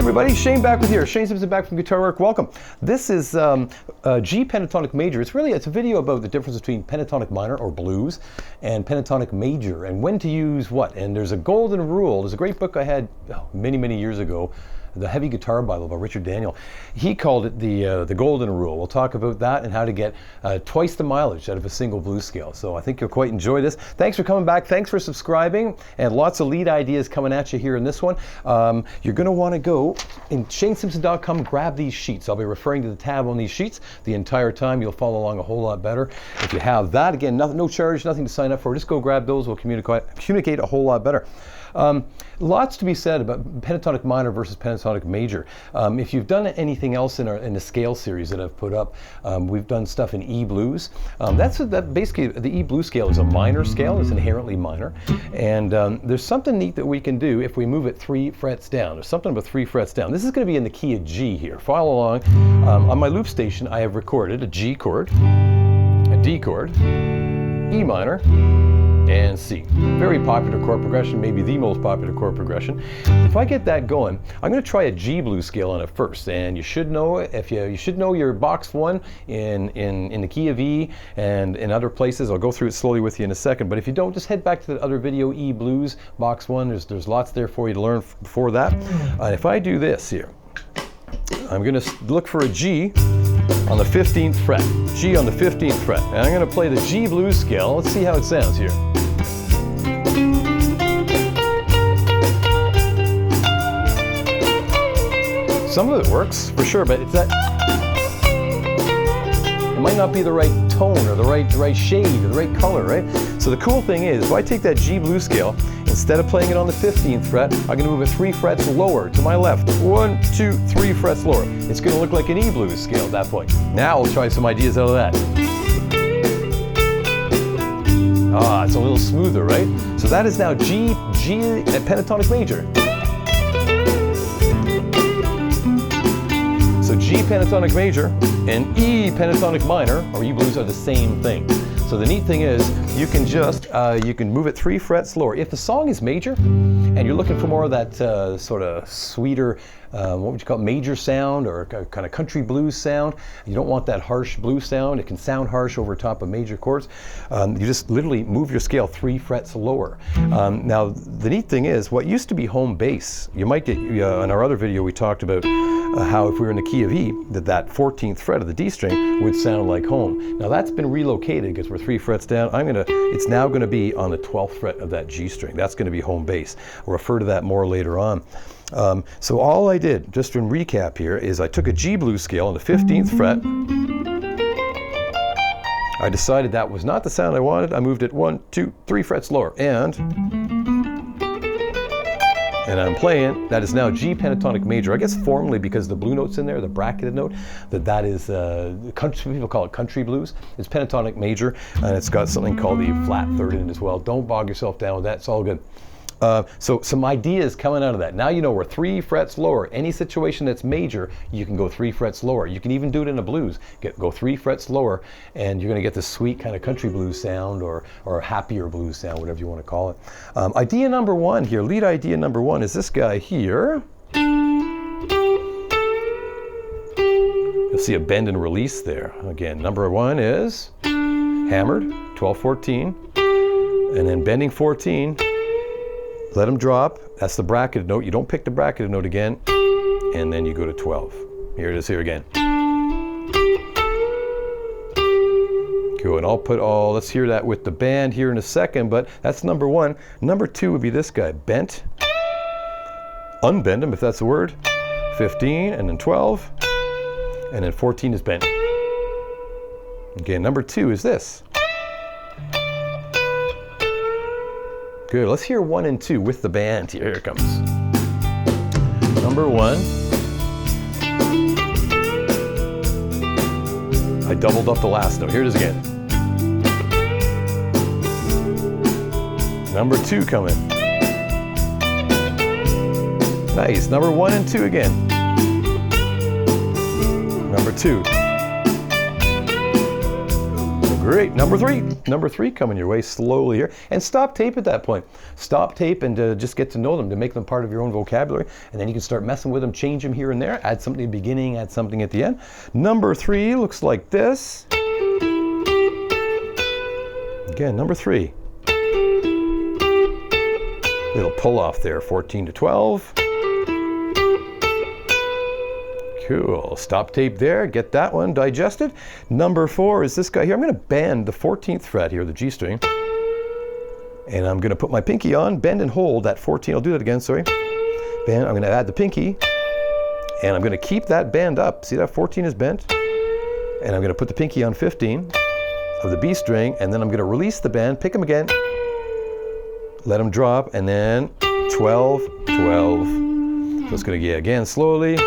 everybody, Shane back with you. Shane Simpson back from Guitar Work. Welcome. This is G pentatonic major. It's a video about the difference between pentatonic minor or blues and pentatonic major and when to use what. And there's a golden rule. There's a great book I had many years ago, The Heavy Guitar Bible by Richard Daniel. He called it the golden rule. We'll talk about that and how to get twice the mileage out of a single blues scale. So I think you'll quite enjoy this. Thanks for coming back. Thanks for subscribing, and lots of lead ideas coming at you here in this one. You're going to want to go in ShaneSimpson.com, grab these sheets. I'll be referring to the tab on these sheets the entire time. You'll follow along a whole lot better if you have that. Again, no charge, nothing to sign up for. Just go grab those. We'll communicate a whole lot better. Lots to be said about pentatonic minor versus pentatonic major. If you've done anything else in the scale series that I've put up, we've done stuff in E blues. Basically the E blues scale is a minor scale. It's inherently minor, and there's something neat that we can do if we move it 3 frets down. There's something about 3 frets down. This is going to be in the key of G here. Follow along. On my loop station, I have recorded a G chord, a D chord, E minor, and C. Very popular chord progression, maybe the most popular chord progression. If I get that going, I'm going to try a G blues scale on it first, and you should know you should know your box 1 in the key of E and in other places. I'll go through it slowly with you in a second, but if you don't, just head back to the other video, E blues box 1. There's lots there for you to learn before that. And if I do this here, I'm going to look for a G on the 15th fret. G on the 15th fret. And I'm going to play the G blues scale. Let's see how it sounds here. Some of it works for sure, but it's that it might not be the right tone or the right shade or the right color, right? So the cool thing is, if I take that G blues scale, instead of playing it on the 15th fret, I'm going to move it 3 frets lower to my left. 1, 2, 3 frets lower. It's going to look like an E blues scale at that point. Now we'll try some ideas out of that. It's a little smoother, right? So that is now G at pentatonic major. So G pentatonic major and E pentatonic minor, or E blues, are the same thing. So the neat thing is, you can just you can move it 3 frets lower. If the song is major and you're looking for more of that sort of sweeter, what would you call it, major sound, or kind of country blues sound, you don't want that harsh blues sound. It can sound harsh over top of major chords. You just literally move your scale 3 frets lower. Now the neat thing is, what used to be home bass, you might get in our other video we talked about how if we were in the key of E, that 14th fret of the D string would sound like home. Now that's been relocated because we're 3 frets down. It's now going to be on the 12th fret of that G string. That's going to be home bass. We'll refer to that more later on. So all I did, just to recap here, is I took a G blues scale on the 15th fret. I decided that was not the sound I wanted. I moved it 1, 2, 3 frets lower, and I'm playing. That is now G pentatonic major. I guess formally, because the blue note's in there, the bracketed note, that is country, people call it country blues. It's pentatonic major, and it's got something called the flat third in it as well. Don't bog yourself down with that. It's all good. So some ideas coming out of that. Now you know we're 3 frets lower. Any situation that's major, you can go 3 frets lower. You can even do it in a blues. Go 3 frets lower, and you're going to get this sweet kind of country blues sound, or happier blues sound, whatever you want to call it. Idea number 1 here, lead idea number 1 is this guy here. You'll see a bend and release there. Again, number 1 is hammered, 12, 14, and then bending 14. Let them drop. That's the bracketed note. You don't pick the bracketed note again. And then you go to 12. Here it is here again. Cool. And let's hear that with the band here in a second, but that's number 1. Number 2 would be this guy. Bent. Unbend them, if that's the word. 15, and then 12. And then 14 is bent. Again, number 2 is this. Good. Let's hear 1 and 2 with the band here. Here it comes. Number 1. I doubled up the last note. Here it is again. Number 2 coming. Nice. Number 1 and 2 again. Number 2. Great. Number three coming your way slowly here. And stop tape at that point. Stop tape and just get to know them, to make them part of your own vocabulary. And then you can start messing with them, change them here and there, add something at the beginning, add something at the end. Number 3 looks like this. Again, number 3. Little pull off there, 14 to 12. Cool. Stop tape there. Get that one digested. Number 4 is this guy here. I'm going to bend the 14th fret here, the G string. And I'm going to put my pinky on, bend and hold that 14. I'll do that again, sorry. Bend. I'm going to add the pinky. And I'm going to keep that bend up. See that 14 is bent? And I'm going to put the pinky on 15 of the B string. And then I'm going to release the bend, pick them again, let them drop, and then 12, 12. So it's going to get again slowly.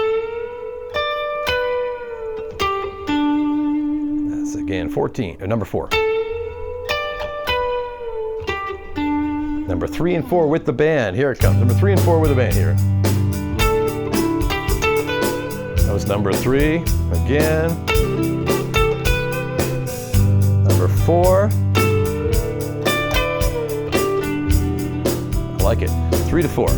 Again, 14, or number 4. Number 3 and 4 with the band. Here it comes. Number 3 and 4 with the band here. That was number 3. Again. Number 4. I like it. 3 to 4.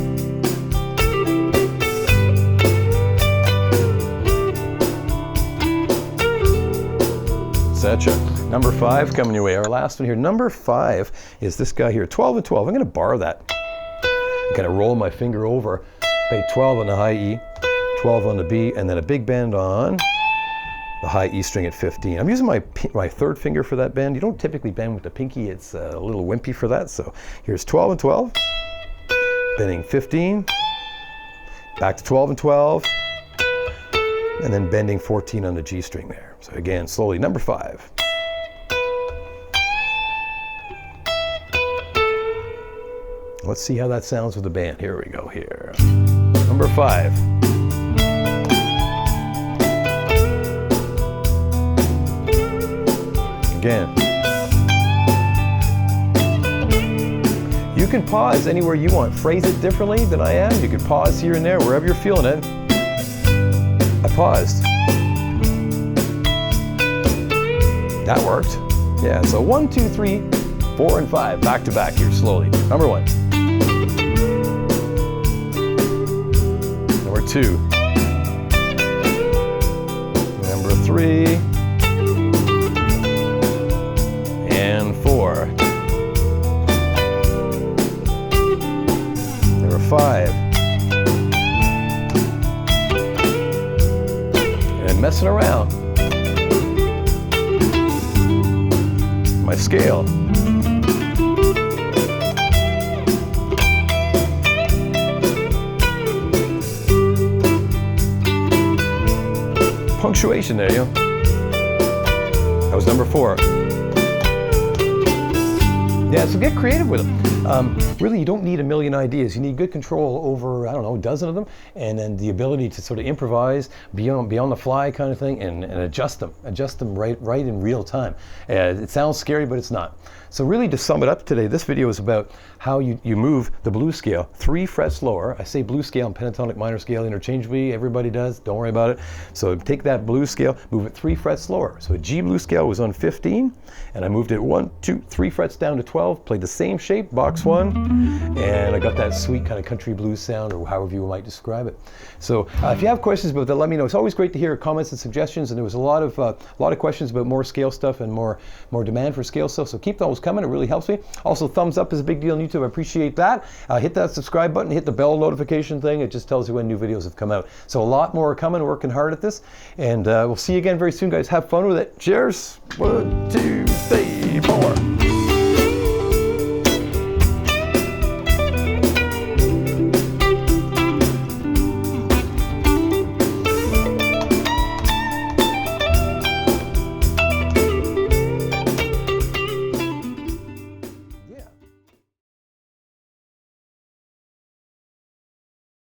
Number 5 coming your way. Our last one here. Number 5 is this guy here. 12 and 12. I'm going to bar that. I'm going to roll my finger over. Play 12 on the high E, 12 on the B, and then a big bend on the high E string at 15. I'm using my third finger for that bend. You don't typically bend with the pinky. It's a little wimpy for that. So here's 12 and 12. Bending 15. Back to 12 and 12. And then bending 14 on the G string there. So again, slowly, number 5. Let's see how that sounds with the band. Here we go here. Number 5. Again. You can pause anywhere you want. Phrase it differently than I am. You can pause here and there, wherever you're feeling it. I paused. That worked. Yeah, so 1, 2, 3, 4, and 5. Back to back here, slowly. Number 1. Number 2. Number 3. And 4. Number 5. And messing around. My scale. Punctuation there, you. That was number 4. Yeah, so get creative with them. Really, you don't need a million ideas. You need good control over, I don't know, a dozen of them, and then the ability to sort of improvise, be on the fly kind of thing, and adjust them right in real time. It sounds scary, but it's not. So really, to sum it up today, this video is about how you move the blues scale 3 frets lower. I say blues scale and pentatonic minor scale interchangeably. Everybody does. Don't worry about it. So take that blues scale, move it 3 frets lower. So a G blues scale was on 15, and I moved it 1, 2, 3 frets down to 12. Played the same shape, box 1, and I got that sweet kind of country blues sound, or however you might describe it. So if you have questions about that, let me know. It's always great to hear comments and suggestions. And there was a lot of questions about more scale stuff and more demand for scale stuff. So keep those coming. It really helps me. Also, thumbs up is a big deal on YouTube. I appreciate that. Hit that subscribe button. Hit the bell notification thing. It just tells you when new videos have come out. So a lot more are coming. Working hard at this. And we'll see you again very soon, guys. Have fun with it. Cheers. 1, 2, 3.